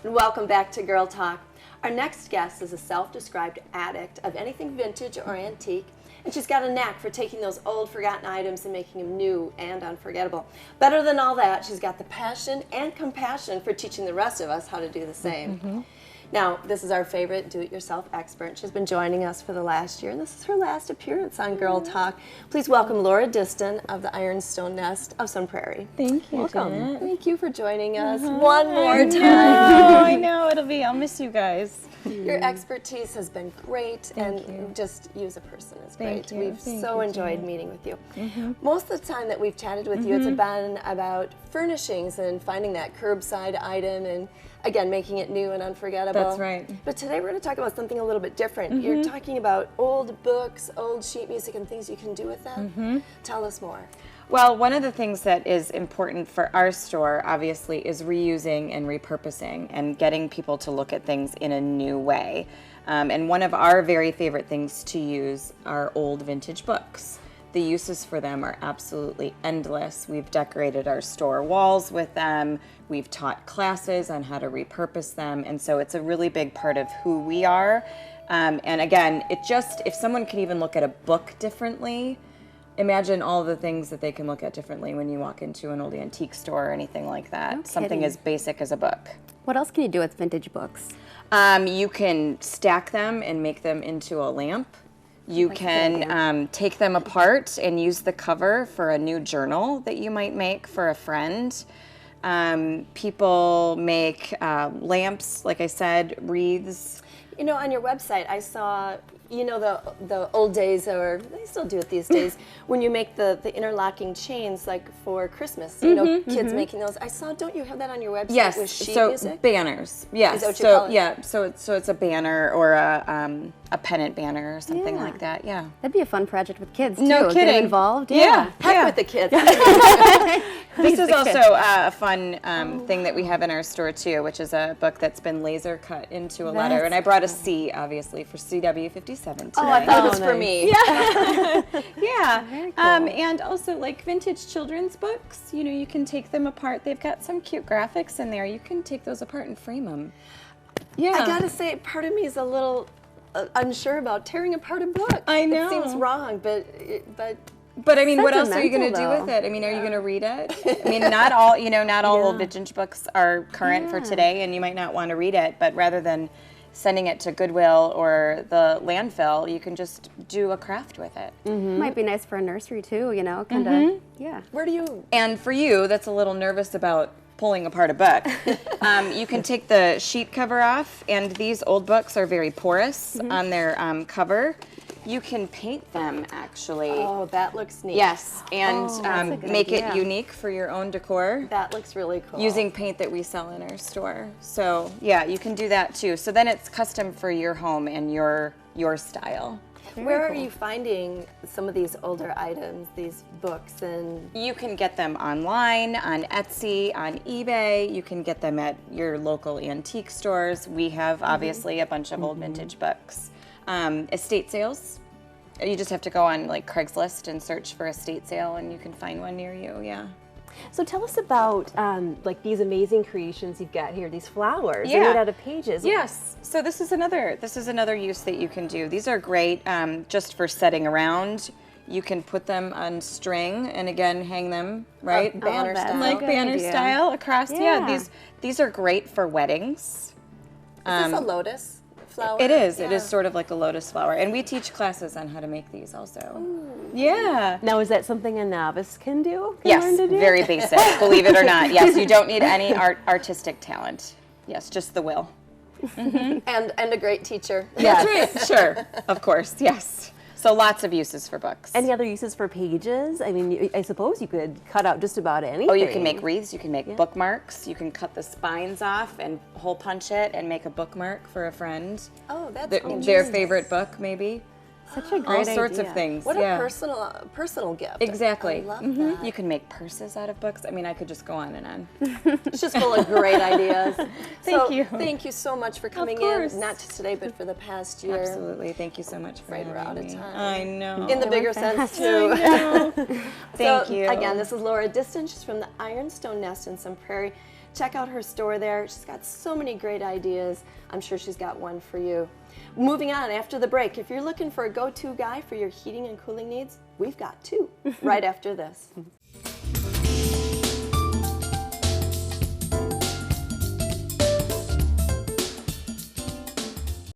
and welcome back to Girl Talk. Our next guest is a self-described addict of anything vintage or antique, and she's got a knack for taking those old forgotten items and making them new and unforgettable. Better than all that, she's got the passion and compassion for teaching the rest of us how to do the same. Now, this is our favorite do-it-yourself expert. She's been joining us for the last year, and this is her last appearance on Girl Talk. Please welcome Laura Diston of the Ironstone Nest of Sun Prairie. Thank you, Welcome. Janet. Thank you for joining us one more time. I know, I'll miss you guys. Your expertise has been great, Thank and you. just you as a person is Thank great. you. We've Thank so you, enjoyed Janet. meeting with you. Most of the time that we've chatted with you, it's been about furnishings and finding that curbside item and, again, making it new and unforgettable. That's right. But today we're going to talk about something a little bit different. You're talking about old books, old sheet music, and things you can do with them. Tell us more. Well, one of the things that is important for our store, obviously, is reusing and repurposing and getting people to look at things in a new way. And one of our very favorite things to use are old vintage books. The uses for them are absolutely endless. We've decorated our store walls with them. We've taught classes on how to repurpose them. And so it's a really big part of who we are. And again, if someone can even look at a book differently, imagine all the things that they can look at differently when you walk into an old antique store or anything like that. No Something kidding. as basic as a book. What else can you do with vintage books? You can stack them and make them into a lamp. You can take them apart and use the cover for a new journal that you might make for a friend. People make lamps, like I said, wreaths. You know, on your website, I saw, you know, the old days, or they still do it these days, when you make the interlocking chains, like for Christmas, you know, kids making those. I saw, don't you have that on your website Yes, with sheet so music? banners. Yes, Is that what you call it? yeah, so it's a banner or a pennant banner or something Yeah. like that. Yeah. That'd be a fun project with kids, too. No Get kidding. them involved. Yeah. Heck with the kids. This is also a fun thing that we have in our store too, which is a book that's been laser cut into a letter. And I brought a C, obviously, for CW57 today. Oh, I thought it was for me. Yeah. Very cool. And also like vintage children's books, you know, you can take them apart. They've got some cute graphics in there. You can take those apart and frame them. Yeah. I gotta say, part of me is a little unsure about tearing apart a book. I know. It seems wrong, but But I mean, what else are you going to do Sentimental, with it? I mean, are you going to read it? I mean, not all, not all old vintage books are current for today, and you might not want to read it, but rather than sending it to Goodwill or the landfill, you can just do a craft with it. Might be nice for a nursery, too, you know, kind of, yeah. where do you? And for you, that's a little nervous about pulling apart a book. You can take the sheet cover off, and these old books are very porous on their cover. You can paint them, actually. Oh, that looks neat. Yes, and that's a good make it idea. unique for your own decor. That looks really cool. Using paint that we sell in our store. So yeah, you can do that too. So then it's custom for your home and your style. Where are you finding some of these older items, these books, and You can get them online, on Etsy, on eBay. You can get them at your local antique stores. We have obviously a bunch of old vintage books. Estate sales. You just have to go on like Craigslist and search for estate sale, and you can find one near you. Yeah. So tell us about like these amazing creations you've got here. These flowers Yeah. they're made out of pages. Yes. So this is another use that you can do. These are great just for setting around. You can put them on string and again hang them right banner that's style? a like good banner idea. style across. Yeah. These are great for weddings. is this a lotus flower? It is. It Yeah. is sort of like a lotus flower, and we teach classes on how to make these also. Yeah. Now, is that something a novice can do? Can Yes, learn to do? very basic, believe it or not. Yes, you don't need any artistic talent. Yes, just the will. and a great teacher. That's right. Sure, of course, yes. So lots of uses for books. Any other uses for pages? I mean, I suppose you could cut out just about anything. Oh, you can make wreaths, you can make bookmarks, you can cut the spines off and hole punch it and make a bookmark for a friend. Oh, that's Their interesting. favorite book, maybe. Such a great all sorts of idea. things. What yeah. a personal gift. Exactly. I love Mhm. that. You can make purses out of books. I mean, I could just go on and on. It's just full of great ideas. Thank you. Thank you so much for coming course. in, not just today, but for the past year. Absolutely. Thank you so much for Afraid we're out having of me. time. I know. In the bigger sense, too. Thank So, you. Again, this is Laura Diston. She's from the Ironstone Nest in Sun Prairie. Check out her store there. She's got so many great ideas. I'm sure she's got one for you. Moving on after the break, if you're looking for a go-to guy for your heating and cooling needs, we've got two right after this.